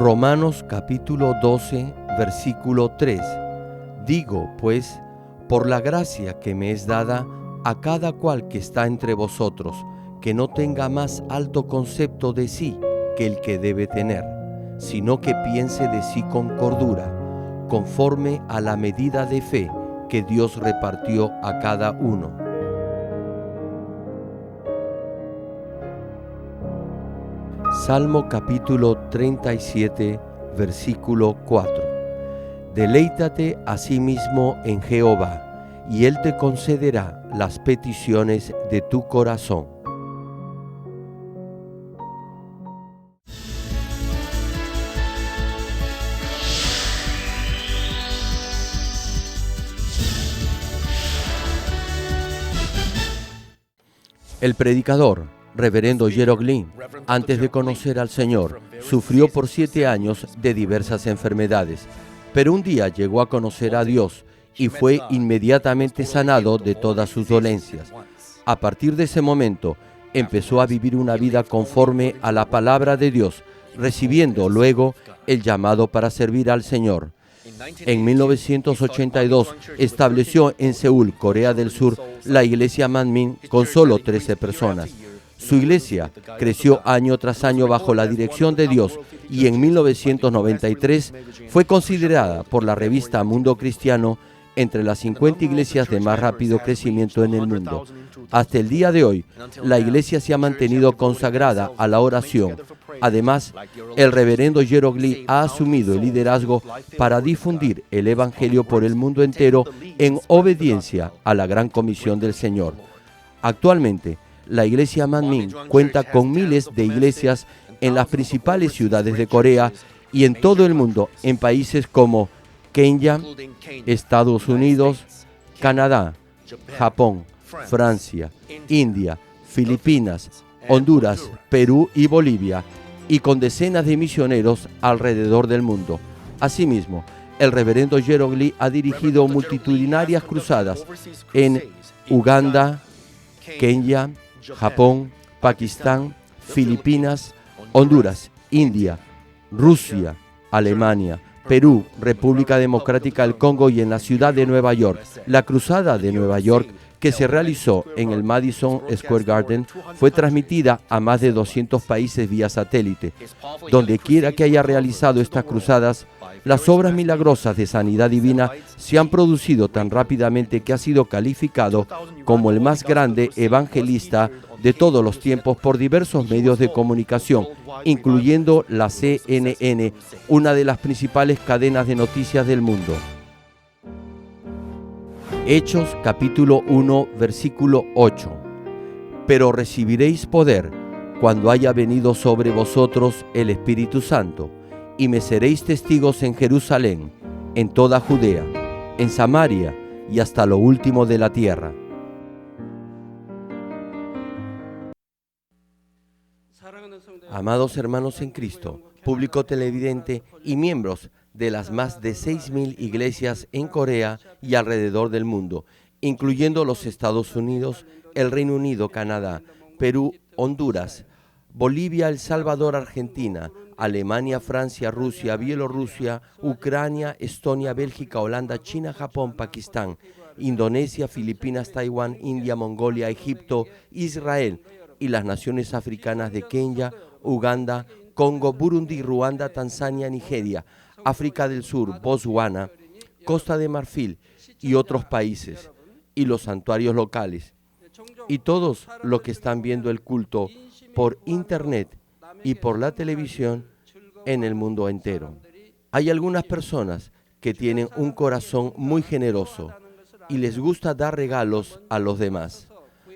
Romanos capítulo 12, versículo 3. Digo, pues, por la gracia que me es dada, a cada cual que está entre vosotros, que no tenga más alto concepto de sí que el que debe tener, sino que piense de sí con cordura, conforme a la medida de fe que Dios repartió a cada uno. Salmo capítulo 37, versículo 4. Deleítate asimismo en Jehová, y Él te concederá las peticiones de tu corazón. El predicador, reverendo Gerald Green, antes de conocer al Señor, sufrió por 7 años de diversas enfermedades, pero un día llegó a conocer a Dios y fue inmediatamente sanado de todas sus dolencias. A partir de ese momento, empezó a vivir una vida conforme a la palabra de Dios, recibiendo luego el llamado para servir al Señor. En 1982 estableció en Seúl, Corea del Sur, la iglesia Manmin con solo 13 personas. Su iglesia creció año tras año bajo la dirección de Dios y en 1993 fue considerada por la revista Mundo Cristiano entre las 50 iglesias de más rápido crecimiento en el mundo. Hasta el día de hoy, la iglesia se ha mantenido consagrada a la oración. Además, el reverendo Gerald Green ha asumido el liderazgo para difundir el evangelio por el mundo entero en obediencia a la gran comisión del Señor. Actualmente, la iglesia Manmin cuenta con miles de iglesias en las principales ciudades de Corea y en todo el mundo, en países como Kenia, Estados Unidos, Canadá, Japón, Francia, India, Filipinas, Honduras, Perú y Bolivia, y con decenas de misioneros alrededor del mundo. Asimismo, el reverendo Gerald Green ha dirigido multitudinarias cruzadas en Uganda, Kenia, Japón, Pakistán, Filipinas, Honduras, India, Rusia, Alemania, Perú, República Democrática del Congo y en la ciudad de Nueva York. La cruzada de Nueva York, que se realizó en el Madison Square Garden, fue transmitida a más de 200 países vía satélite. Donde quiera que haya realizado estas cruzadas, las obras milagrosas de sanidad divina se han producido tan rápidamente que ha sido calificado como el más grande evangelista de todos los tiempos por diversos medios de comunicación, incluyendo la CNN, una de las principales cadenas de noticias del mundo. Hechos capítulo 1, versículo 8. Pero recibiréis poder cuando haya venido sobre vosotros el Espíritu Santo, y me seréis testigos en Jerusalén, en toda Judea, en Samaria y hasta lo último de la tierra. Amados hermanos en Cristo, público televidente y miembros de las más de 6,000 iglesias en Corea y alrededor del mundo, incluyendo los Estados Unidos, el Reino Unido, Canadá, Perú, Honduras, Bolivia, El Salvador, Argentina, Alemania, Francia, Rusia, Bielorrusia, Ucrania, Estonia, Bélgica, Holanda, China, Japón, Pakistán, Indonesia, Filipinas, Taiwán, India, Mongolia, Egipto, Israel y las naciones africanas de Kenia, Uganda, Congo, Burundi, Ruanda, Tanzania, Nigeria, África del Sur, Botswana, Costa de Marfil y otros países, y los santuarios locales, y todos los que están viendo el culto por internet y por la televisión en el mundo entero. Hay algunas personas que tienen un corazón muy generoso y les gusta dar regalos a los demás.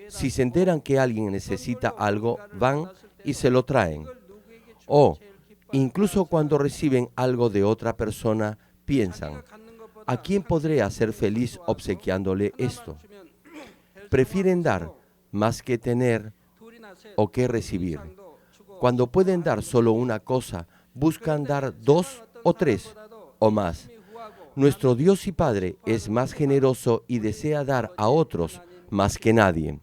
Si se enteran que alguien necesita algo, van y se lo traen. O, incluso cuando reciben algo de otra persona, piensan, ¿a quién podré hacer feliz obsequiándole esto? Prefieren dar más que tener o que recibir. Cuando pueden dar solo una cosa, buscan dar 2 o 3 o más. Nuestro Dios y Padre es más generoso y desea dar a otros más que nadie.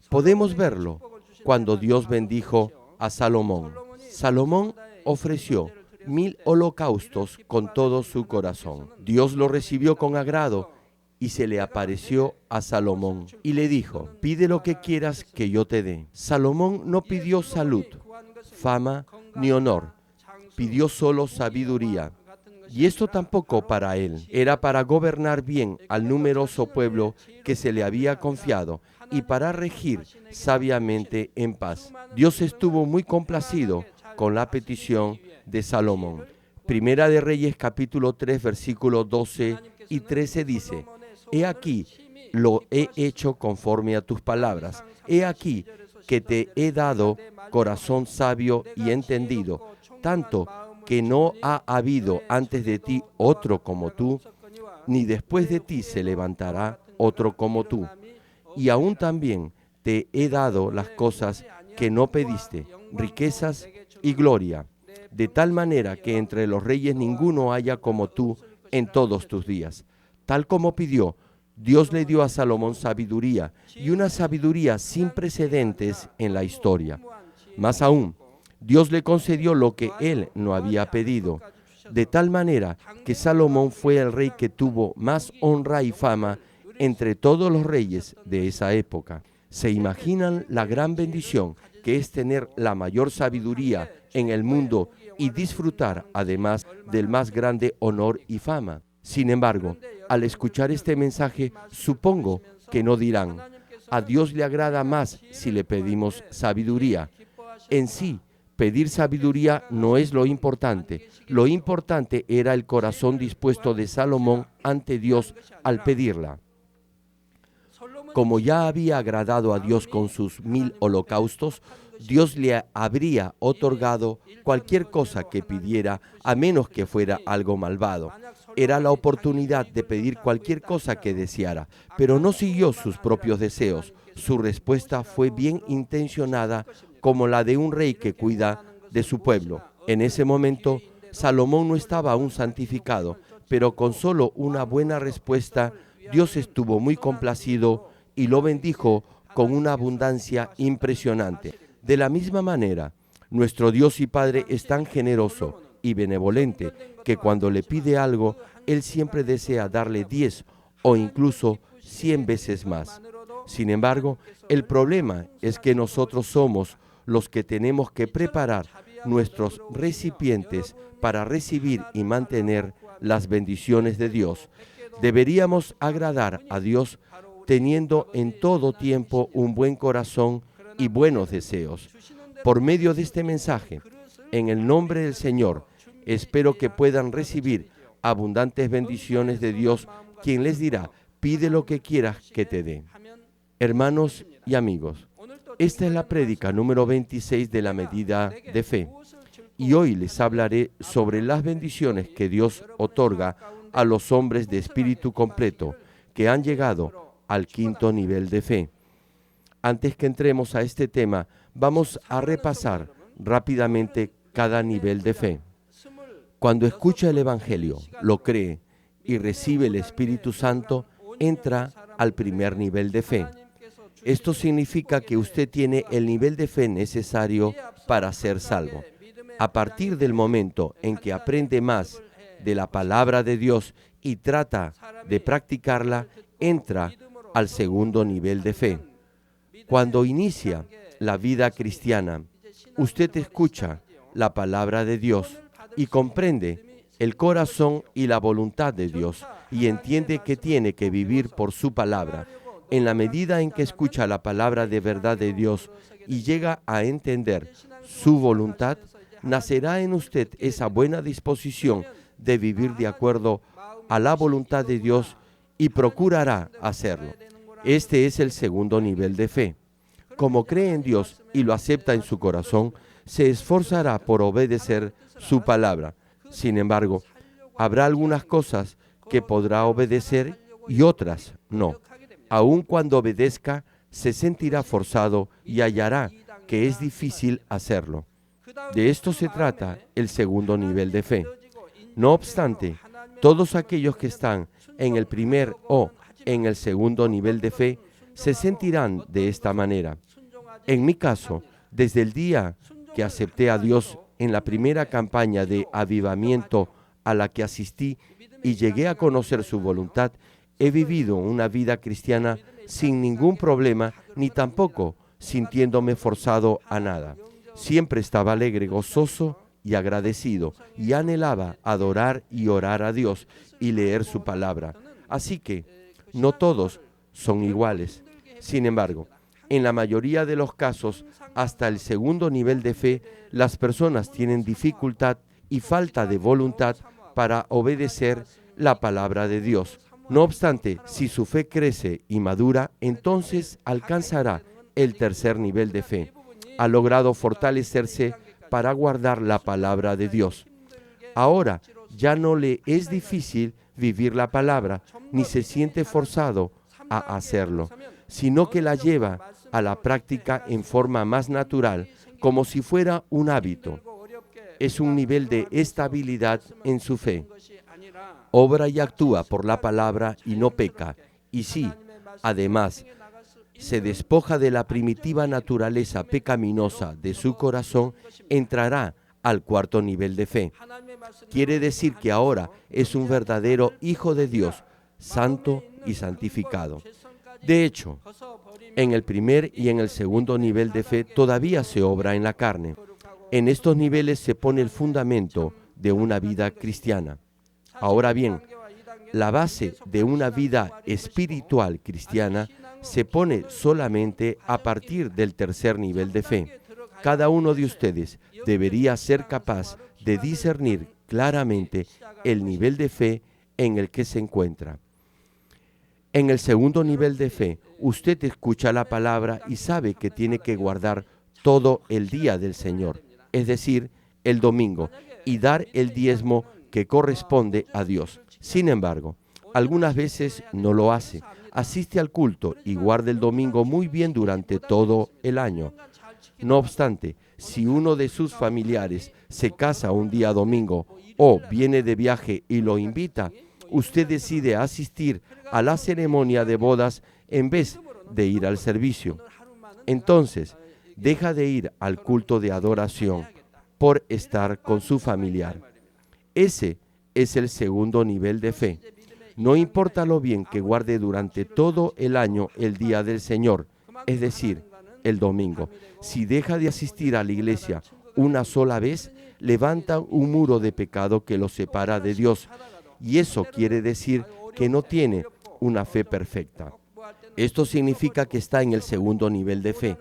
Podemos verlo cuando Dios bendijo a Salomón. Salomón ofreció 1000 holocaustos con todo su corazón. Dios lo recibió con agrado y se le apareció a Salomón y le dijo: pide lo que quieras que yo te dé. Salomón no pidió salud, fama ni honor, pidió solo sabiduría. Y esto tampoco para él, era para gobernar bien al numeroso pueblo que se le había confiado y para regir sabiamente en paz. Dios estuvo muy complacido con la petición de Salomón. Primera de Reyes capítulo 3 versículos 12 y 13 dice: he aquí, lo he hecho conforme a tus palabras. He aquí que te he dado corazón sabio y entendido, tanto que no ha habido antes de ti otro como tú, ni después de ti se levantará otro como tú. Y aún también te he dado las cosas que no pediste, riquezas y gloria, de tal manera que entre los reyes ninguno haya como tú en todos tus días. Tal como pidió, Dios le dio a Salomón sabiduría, y una sabiduría sin precedentes en la historia. Más aún, Dios le concedió lo que él no había pedido, de tal manera que Salomón fue el rey que tuvo más honra y fama entre todos los reyes de esa época. ¿Se imaginan la gran bendición que es tener la mayor sabiduría en el mundo y disfrutar además del más grande honor y fama? Sin embargo, al escuchar este mensaje, supongo que no dirán: a Dios le agrada más si le pedimos sabiduría. En sí, pedir sabiduría no es lo importante. Lo importante era el corazón dispuesto de Salomón ante Dios al pedirla. Como ya había agradado a Dios con sus 1000 holocaustos, Dios le habría otorgado cualquier cosa que pidiera, a menos que fuera algo malvado. Era la oportunidad de pedir cualquier cosa que deseara, pero no siguió sus propios deseos. Su respuesta fue bien intencionada, como la de un rey que cuida de su pueblo. En ese momento, Salomón no estaba aún santificado, pero con solo una buena respuesta, Dios estuvo muy complacido y lo bendijo con una abundancia impresionante. De la misma manera, nuestro Dios y Padre es tan generoso y benevolente que cuando le pide algo, Él siempre desea darle 10 o incluso 100 veces más. Sin embargo, el problema es que nosotros somos los que tenemos que preparar nuestros recipientes para recibir y mantener las bendiciones de Dios. Deberíamos agradar a Dios teniendo en todo tiempo un buen corazón y buenos deseos. Por medio de este mensaje, en el nombre del Señor, espero que puedan recibir abundantes bendiciones de Dios, quien les dirá: pide lo que quieras que te dé. Hermanos y amigos, esta es la prédica número 26 de la medida de fe. Y hoy les hablaré sobre las bendiciones que Dios otorga a los hombres de espíritu completo que han llegado al quinto nivel de fe. Antes que entremos a este tema, vamos a repasar rápidamente cada nivel de fe. Cuando escucha el Evangelio, lo cree y recibe el Espíritu Santo, entra al primer nivel de fe. Esto significa que usted tiene el nivel de fe necesario para ser salvo. A partir del momento en que aprende más de la palabra de Dios y trata de practicarla, entra al segundo nivel de fe. Cuando inicia la vida cristiana, usted escucha la palabra de Dios y comprende el corazón y la voluntad de Dios y entiende que tiene que vivir por su palabra. En la medida en que escucha la palabra de verdad de Dios y llega a entender su voluntad, nacerá en usted esa buena disposición de vivir de acuerdo a la voluntad de Dios y procurará hacerlo. Este es el segundo nivel de fe. Como cree en Dios y lo acepta en su corazón, se esforzará por obedecer su palabra. Sin embargo, habrá algunas cosas que podrá obedecer y otras no. Aun cuando obedezca, se sentirá forzado y hallará que es difícil hacerlo. De esto se trata el segundo nivel de fe. No obstante, todos aquellos que están en el primer o en el segundo nivel de fe se sentirán de esta manera. En mi caso, desde el día que acepté a Dios en la primera campaña de avivamiento a la que asistí y llegué a conocer su voluntad, he vivido una vida cristiana sin ningún problema, ni tampoco sintiéndome forzado a nada. Siempre estaba alegre, gozoso y agradecido, y anhelaba adorar y orar a Dios y leer su palabra. Así que no todos son iguales. Sin embargo, en la mayoría de los casos, hasta el segundo nivel de fe, las personas tienen dificultad y falta de voluntad para obedecer la palabra de Dios. No obstante, si su fe crece y madura, entonces alcanzará el tercer nivel de fe. Ha logrado fortalecerse para guardar la palabra de Dios. Ahora ya no le es difícil vivir la palabra, ni se siente forzado a hacerlo, sino que la lleva a la práctica en forma más natural, como si fuera un hábito. Es un nivel de estabilidad en su fe. Obra y actúa por la palabra y no peca. Y sí, además, se despoja de la primitiva naturaleza pecaminosa de su corazón, entrará al cuarto nivel de fe. Quiere decir que ahora es un verdadero hijo de Dios, santo y santificado. De hecho, en el primer y en el segundo nivel de fe todavía se obra en la carne. En estos niveles se pone el fundamento de una vida cristiana. Ahora bien, la base de una vida espiritual cristiana se pone solamente a partir del tercer nivel de fe. Cada uno de ustedes debería ser capaz de discernir claramente el nivel de fe en el que se encuentra. En el segundo nivel de fe, usted escucha la palabra y sabe que tiene que guardar todo el día del Señor, es decir, el domingo, y dar el diezmo que corresponde a Dios. Sin embargo, algunas veces no lo hace. Asiste al culto y guarda el domingo muy bien durante todo el año. No obstante, si uno de sus familiares se casa un día domingo o viene de viaje y lo invita, usted decide asistir a la ceremonia de bodas en vez de ir al servicio. Entonces, deja de ir al culto de adoración por estar con su familiar. Ese es el segundo nivel de fe. No importa lo bien que guarde durante todo el año el día del Señor, es decir, el domingo. Si deja de asistir a la iglesia una sola vez, levanta un muro de pecado que lo separa de Dios. Y eso quiere decir que no tiene una fe perfecta. Esto significa que está en el segundo nivel de fe.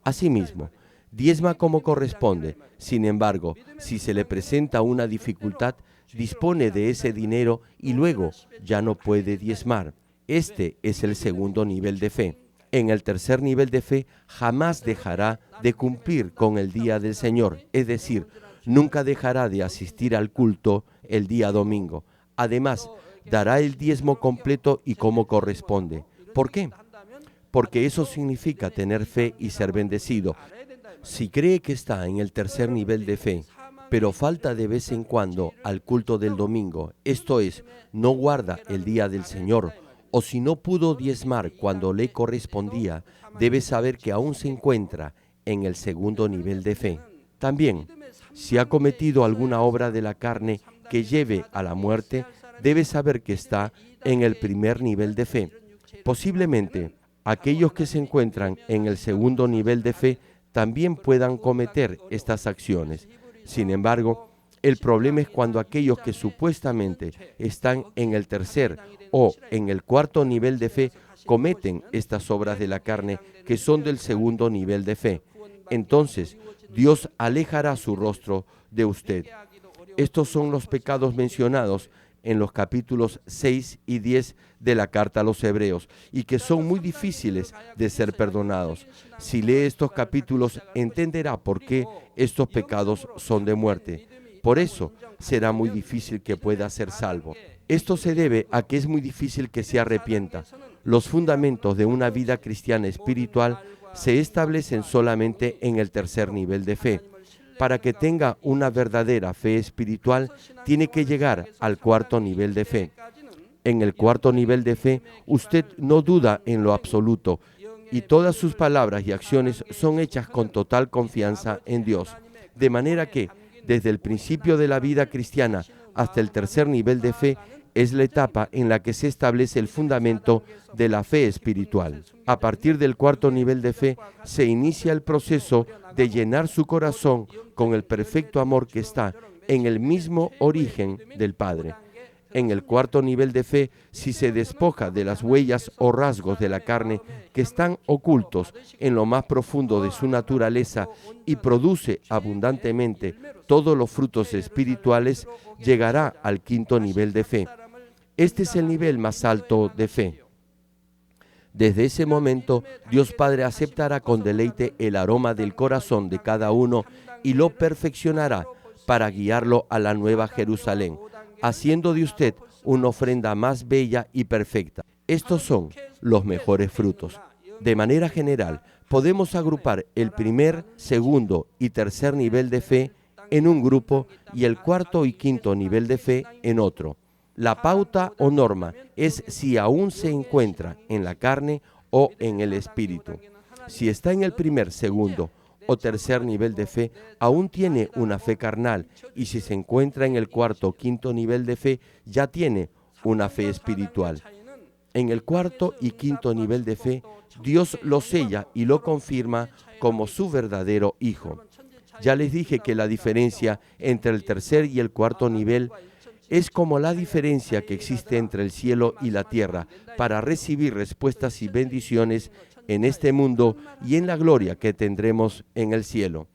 Asimismo, diezma como corresponde. Sin embargo, si se le presenta una dificultad, dispone de ese dinero y luego ya no puede diezmar. Este es el segundo nivel de fe. En el tercer nivel de fe, jamás dejará de cumplir con el día del Señor, es decir, nunca dejará de asistir al culto el día domingo. Además, dará el diezmo completo y como corresponde. ¿Por qué? Porque eso significa tener fe y ser bendecido. Si cree que está en el tercer nivel de fe, pero falta de vez en cuando al culto del domingo, esto es, no guarda el día del Señor, o si no pudo diezmar cuando le correspondía, debe saber que aún se encuentra en el segundo nivel de fe. También, si ha cometido alguna obra de la carne que lleve a la muerte, debe saber que está en el primer nivel de fe. Posiblemente, aquellos que se encuentran en el segundo nivel de fe también puedan cometer estas acciones. Sin embargo, el problema es cuando aquellos que supuestamente están en el tercer o en el cuarto nivel de fe cometen estas obras de la carne que son del segundo nivel de fe. Entonces, Dios alejará su rostro de usted. Estos son los pecados mencionados en los capítulos 6 y 10 de la carta a los Hebreos y que son muy difíciles de ser perdonados. Si lee estos capítulos, entenderá por qué estos pecados son de muerte. Por eso será muy difícil que pueda ser salvo. Esto se debe a que es muy difícil que se arrepienta. Los fundamentos de una vida cristiana espiritual se establecen solamente en el tercer nivel de fe. Para que tenga una verdadera fe espiritual, tiene que llegar al cuarto nivel de fe. En el cuarto nivel de fe, usted no duda en lo absoluto y todas sus palabras y acciones son hechas con total confianza en Dios. De manera que desde el principio de la vida cristiana hasta el tercer nivel de fe, es la etapa en la que se establece el fundamento de la fe espiritual. A partir del cuarto nivel de fe, se inicia el proceso de llenar su corazón con el perfecto amor que está en el mismo origen del Padre. En el cuarto nivel de fe, si se despoja de las huellas o rasgos de la carne que están ocultos en lo más profundo de su naturaleza y produce abundantemente todos los frutos espirituales, llegará al quinto nivel de fe. Este es el nivel más alto de fe. Desde ese momento, Dios Padre aceptará con deleite el aroma del corazón de cada uno y lo perfeccionará para guiarlo a la nueva Jerusalén, haciendo de usted una ofrenda más bella y perfecta. Estos son los mejores frutos. De manera general, podemos agrupar el primer, segundo y tercer nivel de fe en un grupo y el cuarto y quinto nivel de fe en otro. La pauta o norma es si aún se encuentra en la carne o en el espíritu. Si está en el primer, segundo o tercer nivel de fe, aún tiene una fe carnal, y si se encuentra en el cuarto o quinto nivel de fe, ya tiene una fe espiritual. En el cuarto y quinto nivel de fe, Dios lo sella y lo confirma como su verdadero Hijo. Ya les dije que la diferencia entre el tercer y el cuarto nivel es como la diferencia que existe entre el cielo y la tierra para recibir respuestas y bendiciones en este mundo y en la gloria que tendremos en el cielo.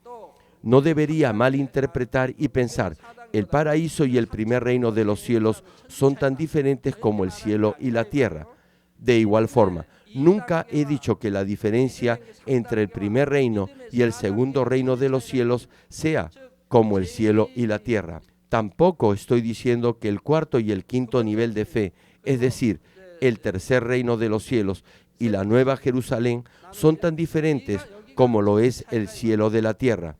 No debería malinterpretar y pensar, el paraíso y el primer reino de los cielos son tan diferentes como el cielo y la tierra. De igual forma, nunca he dicho que la diferencia entre el primer reino y el segundo reino de los cielos sea como el cielo y la tierra. Tampoco estoy diciendo que el cuarto y el quinto nivel de fe, es decir, el tercer reino de los cielos y la nueva Jerusalén, son tan diferentes como lo es el cielo de la tierra.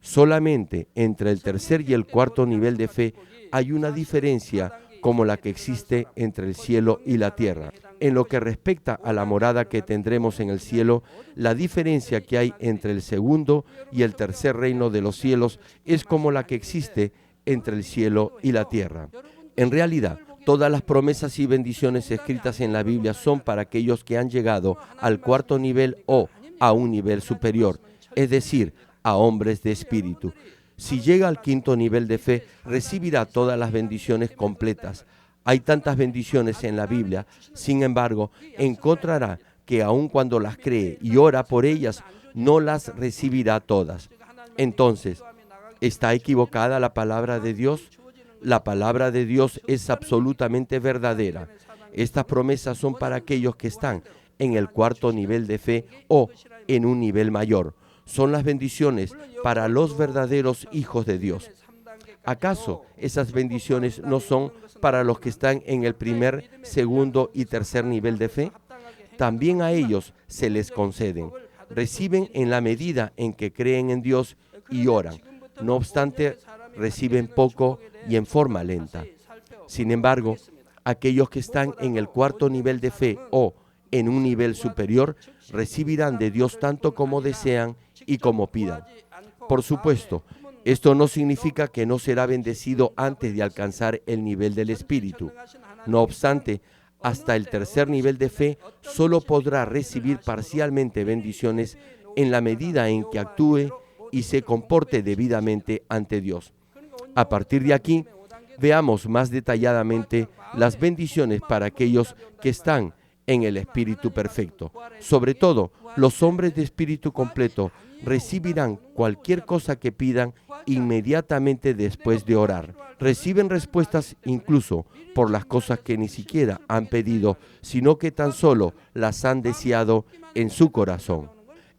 Solamente entre el tercer y el cuarto nivel de fe hay una diferencia como la que existe entre el cielo y la tierra. En lo que respecta a la morada que tendremos en el cielo, la diferencia que hay entre el segundo y el tercer reino de los cielos es como la que existe entre el cielo y la tierra. En realidad, todas las promesas y bendiciones escritas en la Biblia son para aquellos que han llegado al cuarto nivel o a un nivel superior, es decir, a hombres de espíritu. Si llega al quinto nivel de fe, recibirá todas las bendiciones completas. Hay tantas bendiciones en la Biblia, sin embargo, encontrará que aun cuando las cree y ora por ellas, no las recibirá todas. Entonces, ¿está equivocada la palabra de Dios? La palabra de Dios es absolutamente verdadera. Estas promesas son para aquellos que están en el cuarto nivel de fe o en un nivel mayor. Son las bendiciones para los verdaderos hijos de Dios. ¿Acaso esas bendiciones no son para los que están en el primer, segundo y tercer nivel de fe? También a ellos se les conceden. Reciben en la medida en que creen en Dios y oran. No obstante, reciben poco y en forma lenta. Sin embargo, aquellos que están en el cuarto nivel de fe o en un nivel superior, recibirán de Dios tanto como desean y como pidan. Por supuesto, esto no significa que no será bendecido antes de alcanzar el nivel del Espíritu. No obstante, hasta el tercer nivel de fe solo podrá recibir parcialmente bendiciones en la medida en que actúe y se comporte debidamente ante Dios. A partir de aquí, veamos más detalladamente las bendiciones para aquellos que están en el Espíritu perfecto. Sobre todo, los hombres de espíritu completo recibirán cualquier cosa que pidan inmediatamente después de orar. Reciben respuestas incluso por las cosas que ni siquiera han pedido, sino que tan solo las han deseado en su corazón.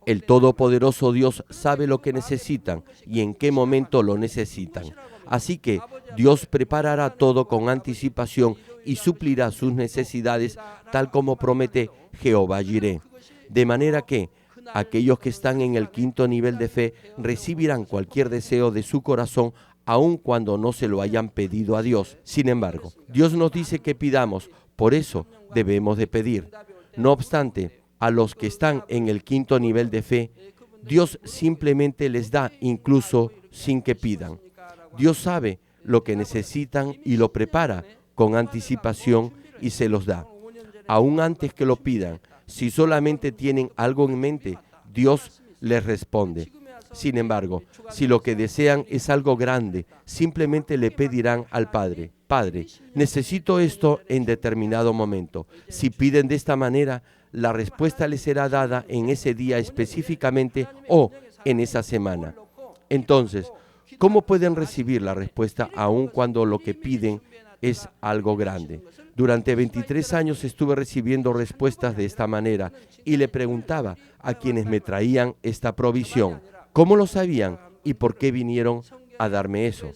El Todopoderoso Dios sabe lo que necesitan y en qué momento lo necesitan. Así que Dios preparará todo con anticipación y suplirá sus necesidades tal como promete Jehová Jireh. De manera que aquellos que están en el quinto nivel de fe recibirán cualquier deseo de su corazón aun cuando no se lo hayan pedido a Dios. Sin embargo, Dios nos dice que pidamos, por eso debemos de pedir. No obstante, a los que están en el quinto nivel de fe, Dios simplemente les da incluso sin que pidan. Dios sabe lo que necesitan y lo prepara con anticipación y se los da. Aún antes que lo pidan, si solamente tienen algo en mente, Dios les responde. Sin embargo, si lo que desean es algo grande, simplemente le pedirán al Padre: Padre, necesito esto en determinado momento. Si piden de esta manera, la respuesta les será dada en ese día específicamente o en esa semana. Entonces, ¿cómo pueden recibir la respuesta aun cuando lo que piden es algo grande? Durante 23 años estuve recibiendo respuestas de esta manera y le preguntaba a quienes me traían esta provisión, ¿cómo lo sabían y por qué vinieron a darme eso?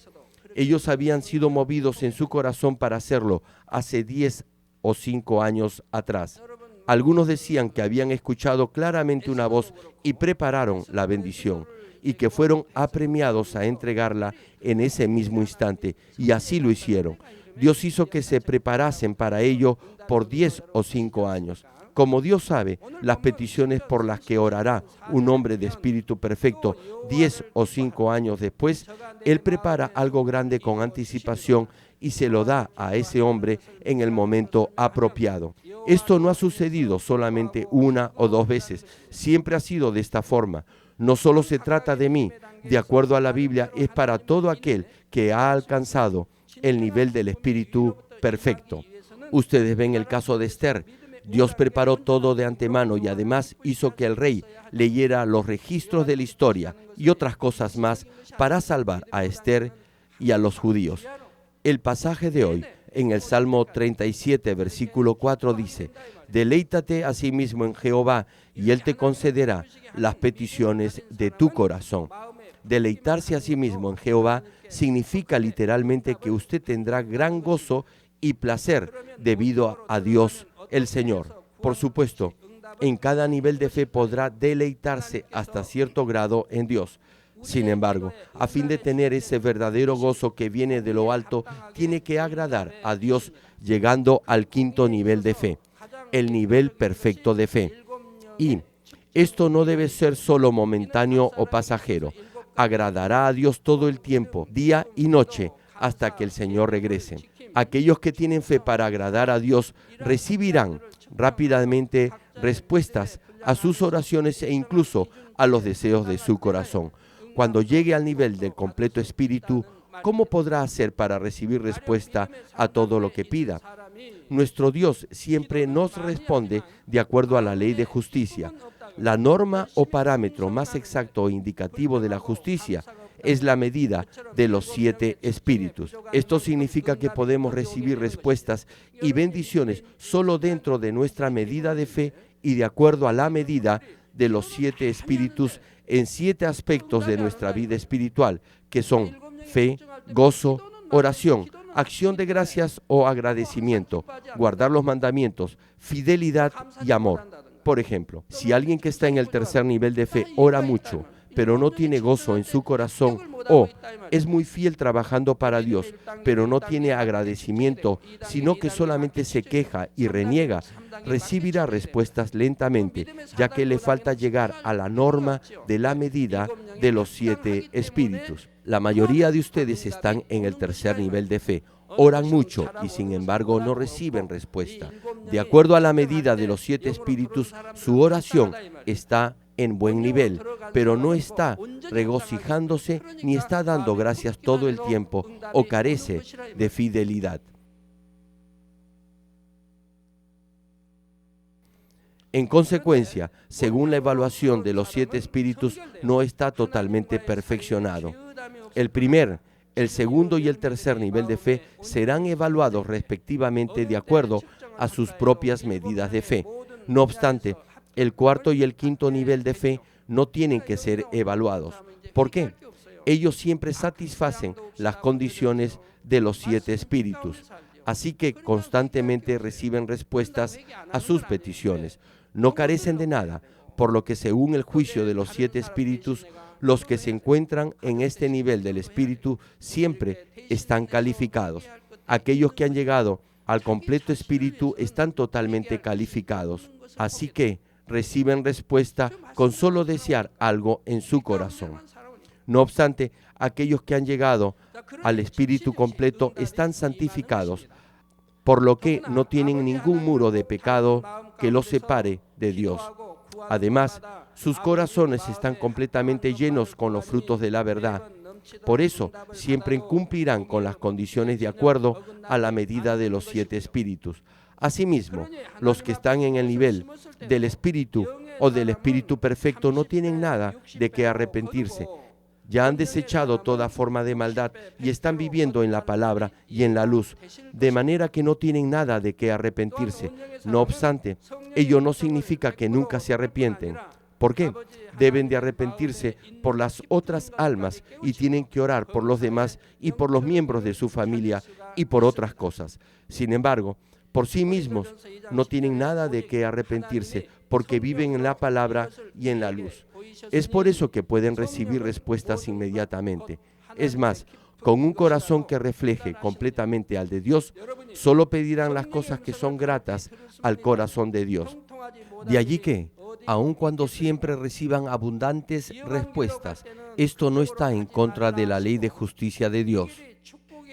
Ellos habían sido movidos en su corazón para hacerlo hace 10 o 5 años atrás. Algunos decían que habían escuchado claramente una voz y prepararon la bendición, y que fueron apremiados a entregarla en ese mismo instante, y así lo hicieron. Dios hizo que se preparasen para ello por 10 o 5 años. Como Dios sabe las peticiones por las que orará un hombre de espíritu perfecto 10 o 5 años después, Él prepara algo grande con anticipación y se lo da a ese hombre en el momento apropiado. Esto no ha sucedido solamente una o dos veces, siempre ha sido de esta forma. No solo se trata de mí, de acuerdo a la Biblia, es para todo aquel que ha alcanzado el nivel del espíritu perfecto. Ustedes ven el caso de Esther. Dios preparó todo de antemano y además hizo que el rey leyera los registros de la historia y otras cosas más para salvar a Esther y a los judíos. El pasaje de hoy, en el Salmo 37, versículo 4, dice: Deleítate a sí mismo en Jehová, y Él te concederá las peticiones de tu corazón. Deleitarse a sí mismo en Jehová significa literalmente que usted tendrá gran gozo y placer debido a Dios el Señor. Por supuesto, en cada nivel de fe podrá deleitarse hasta cierto grado en Dios. Sin embargo, a fin de tener ese verdadero gozo que viene de lo alto, tiene que agradar a Dios llegando al quinto nivel de fe, el nivel perfecto de fe. Y esto no debe ser solo momentáneo o pasajero. Agradará a Dios todo el tiempo, día y noche, hasta que el Señor regrese. Aquellos que tienen fe para agradar a Dios recibirán rápidamente respuestas a sus oraciones e incluso a los deseos de su corazón. Cuando llegue al nivel del completo espíritu, ¿cómo podrá hacer para recibir respuesta a todo lo que pida? Nuestro Dios siempre nos responde de acuerdo a la ley de justicia. La norma o parámetro más exacto e indicativo de la justicia es la medida de los 7 espíritus. Esto significa que podemos recibir respuestas y bendiciones solo dentro de nuestra medida de fe y de acuerdo a la medida de los 7 espíritus en 7 aspectos de nuestra vida espiritual, que son fe, gozo, oración, acción de gracias o agradecimiento, guardar los mandamientos, fidelidad y amor. Por ejemplo, si alguien que está en el tercer nivel de fe ora mucho, pero no tiene gozo en su corazón, o es muy fiel trabajando para Dios, pero no tiene agradecimiento, sino que solamente se queja y reniega, recibirá respuestas lentamente, ya que le falta llegar a la norma de la medida de los 7 espíritus. La mayoría de ustedes están en el tercer nivel de fe. Oran mucho y sin embargo no reciben respuesta. De acuerdo a la medida de los 7 espíritus, su oración está en buen nivel, pero no está regocijándose ni está dando gracias todo el tiempo o carece de fidelidad. En consecuencia, según la evaluación de los 7 espíritus, no está totalmente perfeccionado. El primer, el segundo y el tercer nivel de fe serán evaluados respectivamente de acuerdo a sus propias medidas de fe. No obstante, el cuarto y el quinto nivel de fe no tienen que ser evaluados. ¿Por qué? Ellos siempre satisfacen las condiciones de los 7 espíritus, así que constantemente reciben respuestas a sus peticiones. No carecen de nada, por lo que según el juicio de los 7 espíritus, los que se encuentran en este nivel del espíritu siempre están calificados. Aquellos que han llegado al completo espíritu están totalmente calificados, así que reciben respuesta con solo desear algo en su corazón. No obstante, aquellos que han llegado al Espíritu completo están santificados, por lo que no tienen ningún muro de pecado que los separe de Dios. Además, sus corazones están completamente llenos con los frutos de la verdad. Por eso, siempre cumplirán con las condiciones de acuerdo a la medida de los 7 espíritus. Asimismo, los que están en el nivel del Espíritu o del Espíritu perfecto no tienen nada de qué arrepentirse. Ya han desechado toda forma de maldad y están viviendo en la palabra y en la luz, de manera que no tienen nada de qué arrepentirse. No obstante, ello no significa que nunca se arrepienten. ¿Por qué? Deben de arrepentirse por las otras almas y tienen que orar por los demás y por los miembros de su familia y por otras cosas. Sin embargo, por sí mismos no tienen nada de qué arrepentirse porque viven en la palabra y en la luz. Es por eso que pueden recibir respuestas inmediatamente. Es más, con un corazón que refleje completamente al de Dios, solo pedirán las cosas que son gratas al corazón de Dios. De allí que, aun cuando siempre reciban abundantes respuestas, esto no está en contra de la ley de justicia de Dios.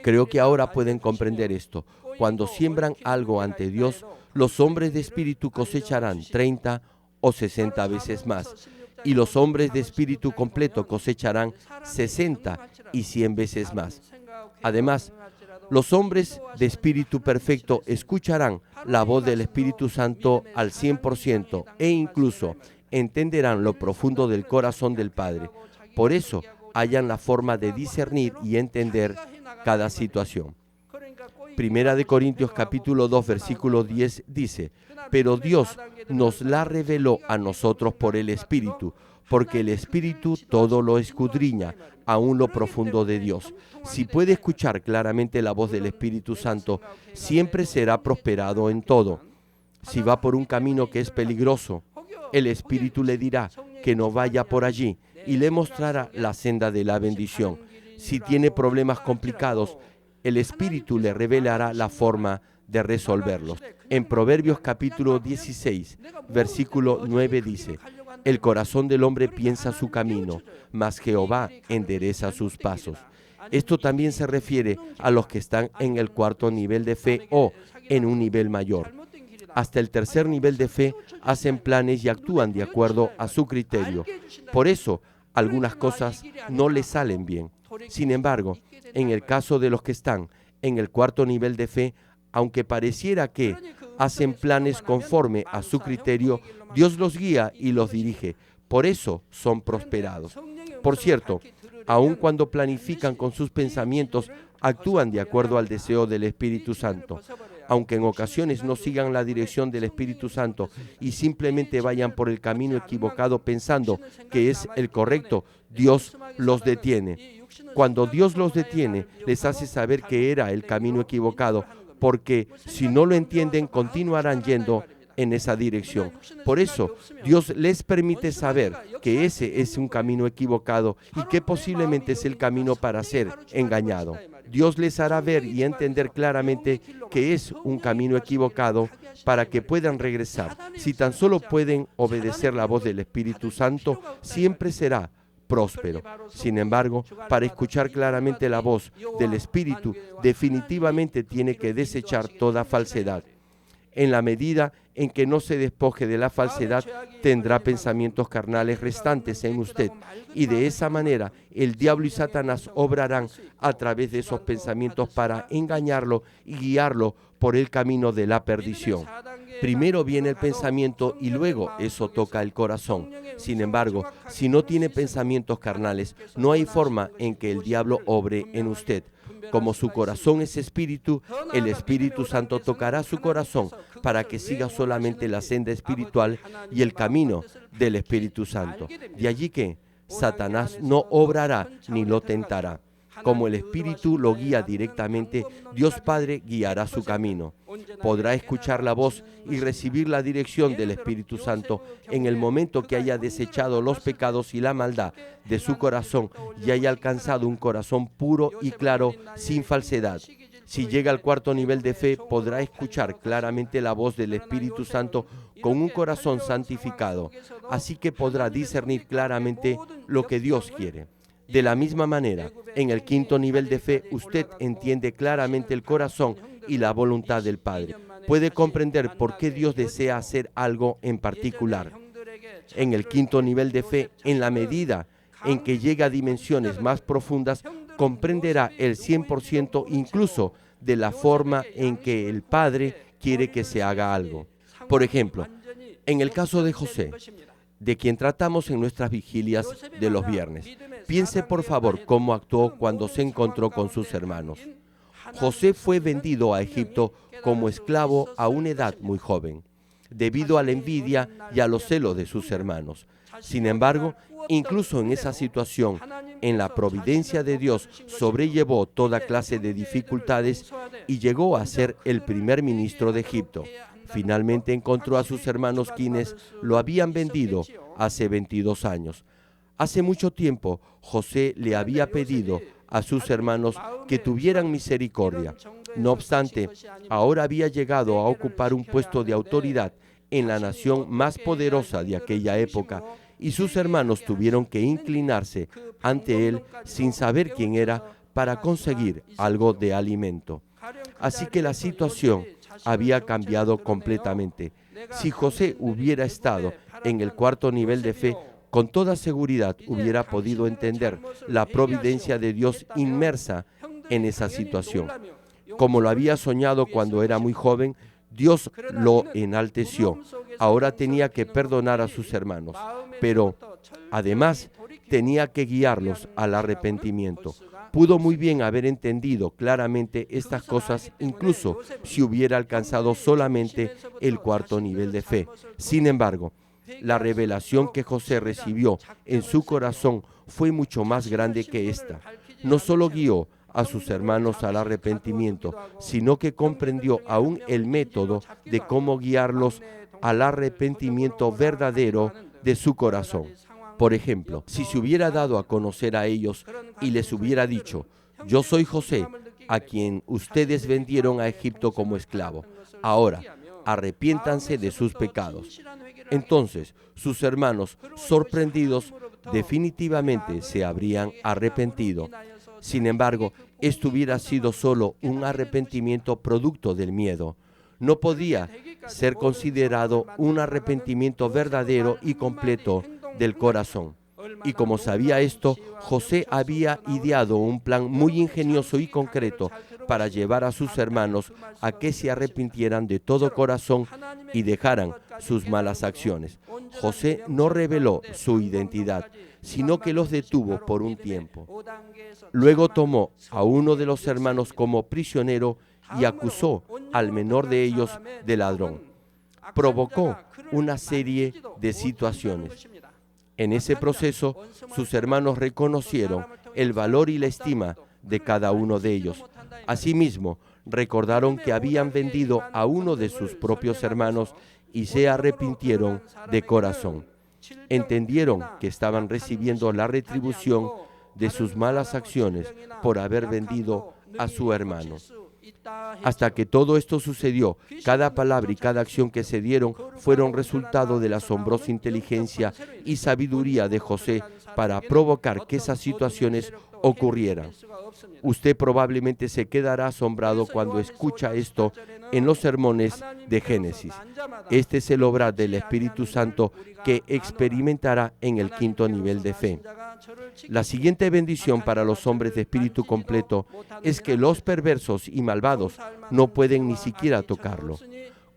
Creo que ahora pueden comprender esto. Cuando siembran algo ante Dios, los hombres de espíritu cosecharán 30 o 60 veces más, y los hombres de espíritu completo cosecharán 60 y 100 veces más. Además, los hombres de espíritu perfecto escucharán la voz del Espíritu Santo al 100% e incluso entenderán lo profundo del corazón del Padre. Por eso, hallan la forma de discernir y entender cada situación. Primera de Corintios capítulo 2 versículo 10 dice: pero Dios nos la reveló a nosotros por el Espíritu, porque el Espíritu todo lo escudriña, aún lo profundo de Dios. Si puede escuchar claramente la voz del Espíritu Santo, siempre será prosperado en todo. Si va por un camino que es peligroso, el Espíritu le dirá que no vaya por allí y le mostrará la senda de la bendición. Si tiene problemas complicados, el Espíritu le revelará la forma de resolverlos. En Proverbios capítulo 16, versículo 9 dice: el corazón del hombre piensa su camino, mas Jehová endereza sus pasos. Esto también se refiere a los que están en el 4.º nivel de fe o en un nivel mayor. Hasta el 3.er nivel de fe hacen planes y actúan de acuerdo a su criterio. Por eso, algunas cosas no les salen bien. Sin embargo, en el caso de los que están en el 4.º nivel de fe, aunque pareciera que hacen planes conforme a su criterio, Dios los guía y los dirige. Por eso son prosperados. Por cierto, aun cuando planifican con sus pensamientos, actúan de acuerdo al deseo del Espíritu Santo. Aunque en ocasiones no sigan la dirección del Espíritu Santo y simplemente vayan por el camino equivocado pensando que es el correcto, Dios los detiene. Cuando Dios los detiene, les hace saber que era el camino equivocado, porque si no lo entienden, continuarán yendo en esa dirección. Por eso, Dios les permite saber que ese es un camino equivocado y que posiblemente es el camino para ser engañado. Dios les hará ver y entender claramente que es un camino equivocado para que puedan regresar. Si tan solo pueden obedecer la voz del Espíritu Santo, siempre será próspero. Sin embargo, para escuchar claramente la voz del Espíritu, definitivamente tiene que desechar toda falsedad. En la medida en que no se despoje de la falsedad, tendrá pensamientos carnales restantes en usted, y de esa manera el diablo y Satanás obrarán a través de esos pensamientos para engañarlo y guiarlo por el camino de la perdición. Primero viene el pensamiento y luego eso toca el corazón. Sin embargo, si no tiene pensamientos carnales, no hay forma en que el diablo obre en usted. Como su corazón es espíritu, el Espíritu Santo tocará su corazón para que siga solamente la senda espiritual y el camino del Espíritu Santo. De allí que Satanás no obrará ni lo tentará. Como el Espíritu lo guía directamente, Dios Padre guiará su camino. Podrá escuchar la voz y recibir la dirección del Espíritu Santo en el momento que haya desechado los pecados y la maldad de su corazón y haya alcanzado un corazón puro y claro, sin falsedad. Si llega al 4.º nivel de fe, podrá escuchar claramente la voz del Espíritu Santo con un corazón santificado. Así que podrá discernir claramente lo que Dios quiere. De la misma manera, en el quinto nivel de fe, usted entiende claramente el corazón y la voluntad del Padre. Puede comprender por qué Dios desea hacer algo en particular. En el quinto nivel de fe, en la medida en que llega a dimensiones más profundas, comprenderá el 100% incluso de la forma en que el Padre quiere que se haga algo. Por ejemplo, en el caso de José, de quien tratamos en nuestras vigilias de los viernes, piense por favor cómo actuó cuando se encontró con sus hermanos. José fue vendido a Egipto como esclavo a una edad muy joven, debido a la envidia y a los celos de sus hermanos. Sin embargo, incluso en esa situación, en la providencia de Dios sobrellevó toda clase de dificultades y llegó a ser el primer ministro de Egipto. Finalmente encontró a sus hermanos quienes lo habían vendido hace 22 años. Hace mucho tiempo, José le había pedido a sus hermanos que tuvieran misericordia. No obstante, ahora había llegado a ocupar un puesto de autoridad en la nación más poderosa de aquella época, y sus hermanos tuvieron que inclinarse ante él sin saber quién era para conseguir algo de alimento. Así que la situación había cambiado completamente. Si José hubiera estado en el cuarto nivel de fe, con toda seguridad hubiera podido entender la providencia de Dios inmersa en esa situación. Como lo había soñado cuando era muy joven, Dios lo enalteció. Ahora tenía que perdonar a sus hermanos, pero además tenía que guiarlos al arrepentimiento. Pudo muy bien haber entendido claramente estas cosas, incluso si hubiera alcanzado solamente el cuarto nivel de fe. Sin embargo, la revelación que José recibió en su corazón fue mucho más grande que esta. No solo guió a sus hermanos al arrepentimiento, sino que comprendió aún el método de cómo guiarlos al arrepentimiento verdadero de su corazón. Por ejemplo, si se hubiera dado a conocer a ellos y les hubiera dicho: yo soy José, a quien ustedes vendieron a Egipto como esclavo. Ahora, arrepiéntanse de sus pecados. Entonces, sus hermanos, sorprendidos, definitivamente se habrían arrepentido. Sin embargo, esto hubiera sido solo un arrepentimiento producto del miedo. No podía ser considerado un arrepentimiento verdadero y completo del corazón. Y como sabía esto, José había ideado un plan muy ingenioso y concreto para llevar a sus hermanos a que se arrepintieran de todo corazón y dejaran sus malas acciones. José no reveló su identidad, sino que los detuvo por un tiempo. Luego tomó a uno de los hermanos como prisionero y acusó al menor de ellos de ladrón. Provocó una serie de situaciones. En ese proceso, sus hermanos reconocieron el valor y la estima de cada uno de ellos. Asimismo, recordaron que habían vendido a uno de sus propios hermanos y se arrepintieron de corazón. Entendieron que estaban recibiendo la retribución de sus malas acciones por haber vendido a su hermano. Hasta que todo esto sucedió, cada palabra y cada acción que se dieron fueron resultado de la asombrosa inteligencia y sabiduría de José para provocar que esas situaciones ocurrieran. Usted probablemente se quedará asombrado cuando escucha esto en los sermones de Génesis. Este es el obrar del Espíritu Santo que experimentará en el quinto nivel de fe. La siguiente bendición para los hombres de espíritu completo es que los perversos y malvados no pueden ni siquiera tocarlo.